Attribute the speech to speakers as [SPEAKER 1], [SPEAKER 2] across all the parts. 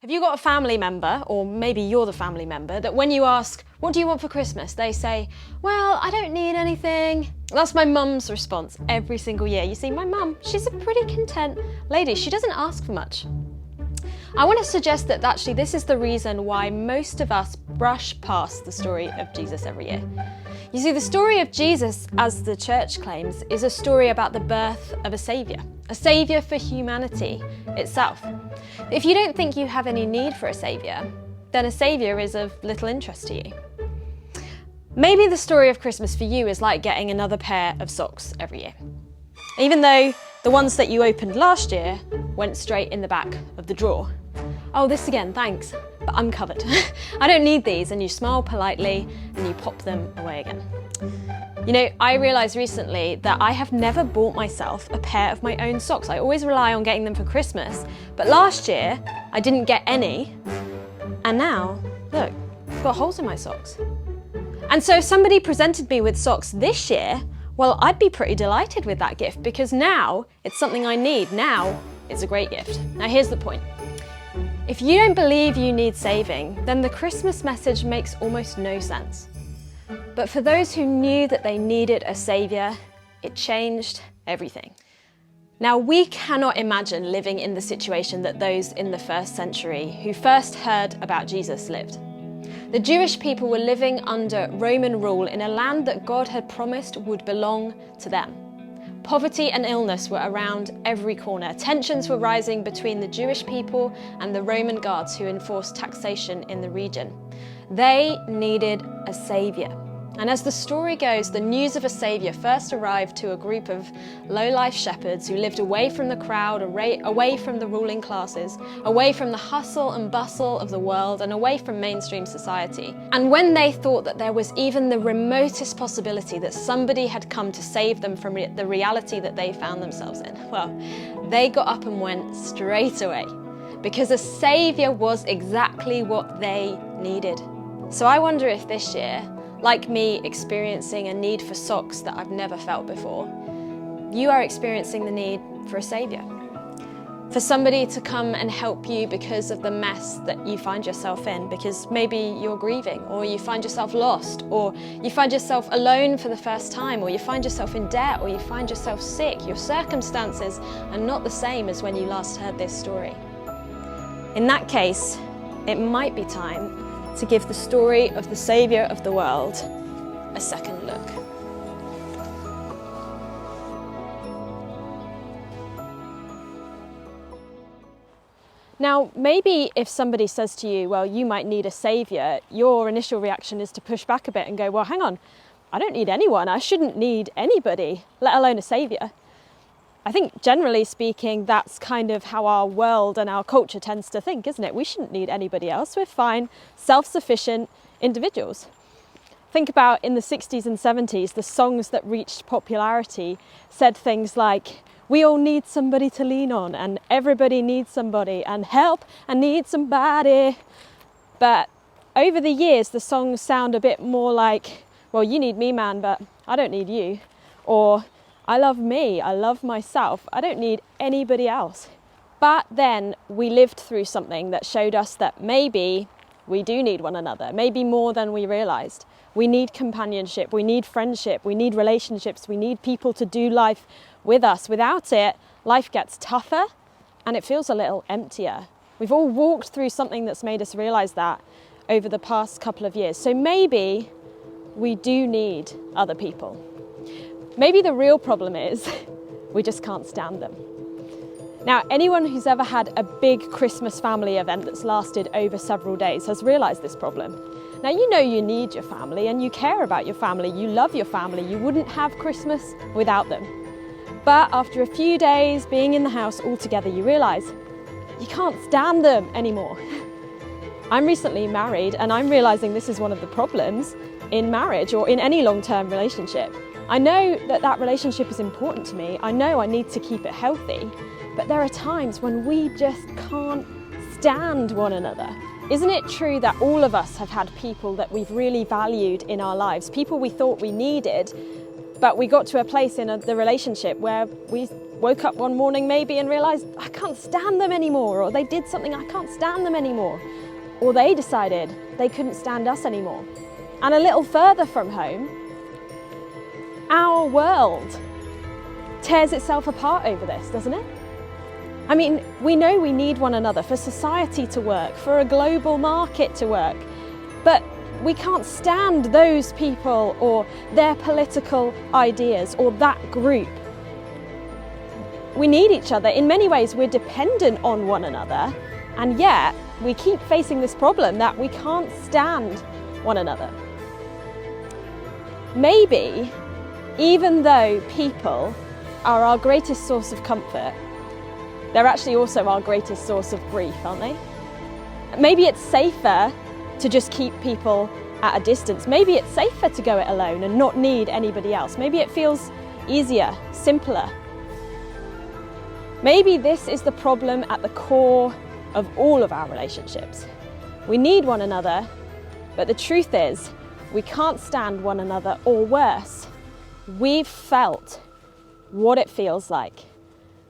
[SPEAKER 1] Have you got a family member, or maybe you're the family member, that when you ask, what do you want for Christmas? They say, well, I don't need anything. That's my mum's response every single year. You see, my mum, she's a pretty content lady. She doesn't ask for much. I want to suggest that actually this is the reason why most of us brush past the story of Jesus every year. You see, the story of Jesus, as the church claims, is a story about the birth of a saviour for humanity itself. If you don't think you have any need for a saviour, then a saviour is of little interest to you. Maybe the story of Christmas for you is like getting another pair of socks every year, even though the ones that you opened last year went straight in the back of the drawer. Oh, this again, thanks, but I'm covered. I don't need these, and you smile politely and you pop them away again. You know, I realised recently that I have never bought myself a pair of my own socks. I always rely on getting them for Christmas, but last year I didn't get any, and now, look, I've got holes in my socks. And so if somebody presented me with socks this year, well, I'd be pretty delighted with that gift, because now it's something I need. Now it's a great gift. Now here's the point. If you don't believe you need saving, then the Christmas message makes almost no sense. But for those who knew that they needed a saviour, it changed everything. Now, we cannot imagine living in the situation that those in the first century who first heard about Jesus lived. The Jewish people were living under Roman rule in a land that God had promised would belong to them. Poverty and illness were around every corner. Tensions were rising between the Jewish people and the Roman guards who enforced taxation in the region. They needed a saviour. And as the story goes, the news of a saviour first arrived to a group of low-life shepherds who lived away from the crowd, away from the ruling classes, away from the hustle and bustle of the world, and away from mainstream society. And when they thought that there was even the remotest possibility that somebody had come to save them from the reality that they found themselves in, well, they got up and went straight away, because a saviour was exactly what they needed. So I wonder if this year, like me experiencing a need for socks that I've never felt before, you are experiencing the need for a saviour. For somebody to come and help you because of the mess that you find yourself in, because maybe you're grieving, or you find yourself lost, or you find yourself alone for the first time, or you find yourself in debt, or you find yourself sick. Your circumstances are not the same as when you last heard this story. In that case, it might be time to give the story of the saviour of the world a second look. Now, maybe if somebody says to you, well, you might need a saviour, your initial reaction is to push back a bit and go, well, hang on, I don't need anyone. I shouldn't need anybody, let alone a saviour. I think generally speaking, that's kind of how our world and our culture tends to think, isn't it? We shouldn't need anybody else. We're fine, self-sufficient individuals. Think about in the 60s and 70s, the songs that reached popularity said things like, we all need somebody to lean on, and everybody needs somebody, and help, I need somebody. But over the years, the songs sound a bit more like, well, you need me, man, but I don't need you. Or, I love me, I love myself, I don't need anybody else. But then we lived through something that showed us that maybe we do need one another, maybe more than we realised. We need companionship, we need friendship, we need relationships, we need people to do life with us. Without it, life gets tougher and it feels a little emptier. We've all walked through something that's made us realise that over the past couple of years. So maybe we do need other people. Maybe the real problem is we just can't stand them. Now, anyone who's ever had a big Christmas family event that's lasted over several days has realised this problem. Now, you know you need your family and you care about your family, you love your family, you wouldn't have Christmas without them. But after a few days being in the house all together, you realise you can't stand them anymore. I'm recently married and I'm realising this is one of the problems in marriage or in any long-term relationship. I know that relationship is important to me. I know I need to keep it healthy, but there are times when we just can't stand one another. Isn't it true that all of us have had people that we've really valued in our lives, people we thought we needed, but we got to a place in the relationship where we woke up one morning maybe and realised, I can't stand them anymore, or they did something, I can't stand them anymore, or they decided they couldn't stand us anymore. And a little further from home, our world tears itself apart over this, doesn't it? I mean, we know we need one another for society to work, for a global market to work, but we can't stand those people or their political ideas or that group. We need each other. In many ways, we're dependent on one another, and yet we keep facing this problem that we can't stand one another. Maybe, even though people are our greatest source of comfort, they're actually also our greatest source of grief, aren't they? Maybe it's safer to just keep people at a distance. Maybe it's safer to go it alone and not need anybody else. Maybe it feels easier, simpler. Maybe this is the problem at the core of all of our relationships. We need one another, but the truth is, we can't stand one another, or worse, we've felt what it feels like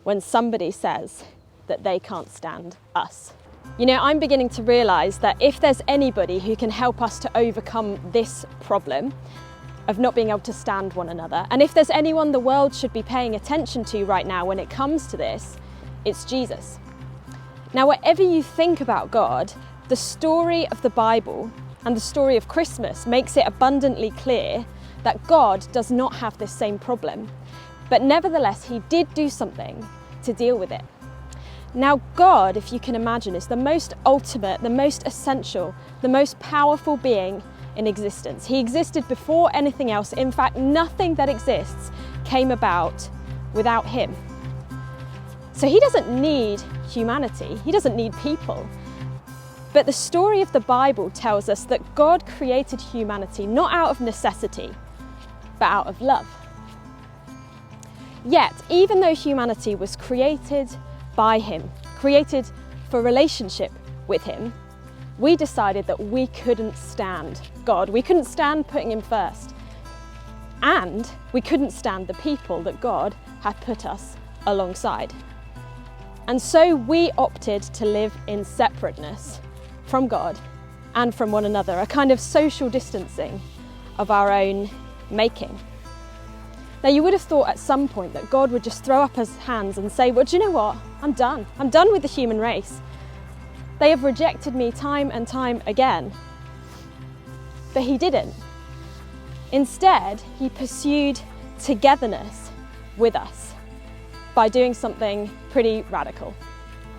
[SPEAKER 1] when somebody says that they can't stand us. You know, I'm beginning to realise that if there's anybody who can help us to overcome this problem of not being able to stand one another, and if there's anyone the world should be paying attention to right now when it comes to this, it's Jesus. Now, whatever you think about God, the story of the Bible and the story of Christmas makes it abundantly clear that God does not have this same problem. But nevertheless, he did do something to deal with it. Now, God, if you can imagine, is the most ultimate, the most essential, the most powerful being in existence. He existed before anything else. In fact, nothing that exists came about without him. So he doesn't need humanity. He doesn't need people. But the story of the Bible tells us that God created humanity not out of necessity, but out of love. Yet, even though humanity was created by him, created for relationship with him, we decided that we couldn't stand God. We couldn't stand putting him first. And we couldn't stand the people that God had put us alongside. And so we opted to live in separateness from God and from one another, a kind of social distancing of our own making. Now, you would have thought at some point that God would just throw up his hands and say, well, do you know what? I'm done. I'm done with the human race. They have rejected me time and time again. But he didn't. Instead, he pursued togetherness with us by doing something pretty radical.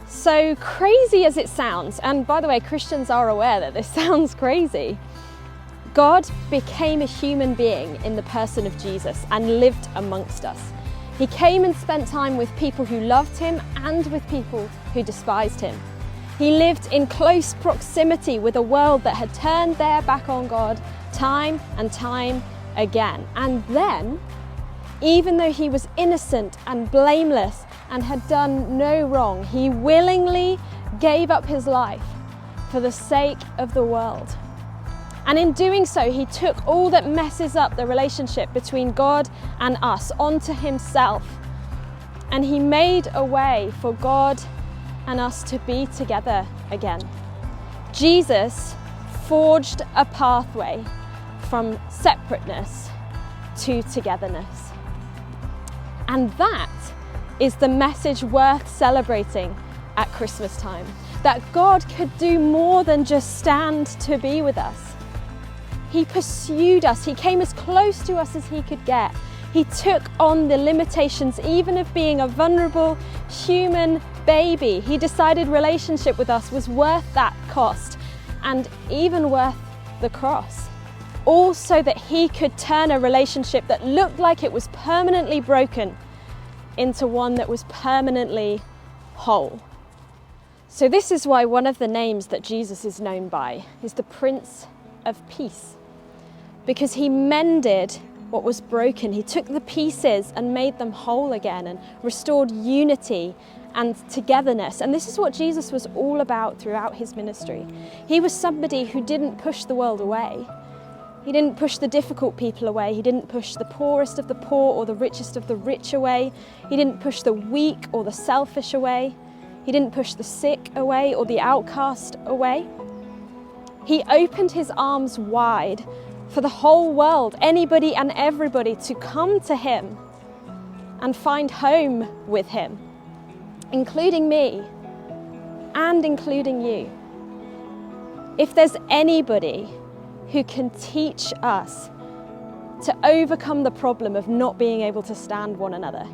[SPEAKER 1] So crazy as it sounds, and by the way, Christians are aware that this sounds crazy, God became a human being in the person of Jesus and lived amongst us. He came and spent time with people who loved him and with people who despised him. He lived in close proximity with a world that had turned their back on God time and time again. And then, even though he was innocent and blameless and had done no wrong, he willingly gave up his life for the sake of the world. And in doing so, he took all that messes up the relationship between God and us onto himself. And he made a way for God and us to be together again. Jesus forged a pathway from separateness to togetherness. And that is the message worth celebrating at Christmas time. That God could do more than just stand to be with us. He pursued us. He came as close to us as he could get. He took on the limitations even of being a vulnerable human baby. He decided relationship with us was worth that cost and even worth the cross. All so that he could turn a relationship that looked like it was permanently broken into one that was permanently whole. So this is why one of the names that Jesus is known by is the Prince of Peace. Because he mended what was broken. He took the pieces and made them whole again and restored unity and togetherness. And this is what Jesus was all about throughout his ministry. He was somebody who didn't push the world away. He didn't push the difficult people away. He didn't push the poorest of the poor or the richest of the rich away. He didn't push the weak or the selfish away. He didn't push the sick away or the outcast away. He opened his arms wide for the whole world, anybody and everybody, to come to him and find home with him, including me and including you. If there's anybody who can teach us to overcome the problem of not being able to stand one another,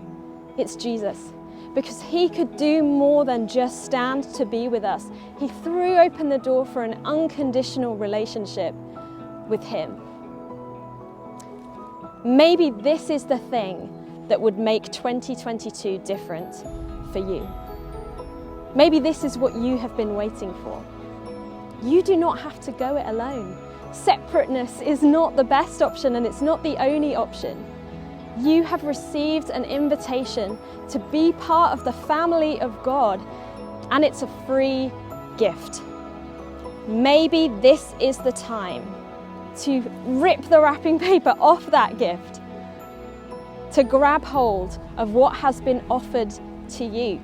[SPEAKER 1] it's Jesus. Because he could do more than just stand to be with us. He threw open the door for an unconditional relationship with him. Maybe this is the thing that would make 2022 different for you. Maybe this is what you have been waiting for. You do not have to go it alone. Separateness is not the best option, and it's not the only option. You have received an invitation to be part of the family of God, and it's a free gift. Maybe this is the time to rip the wrapping paper off that gift, to grab hold of what has been offered to you.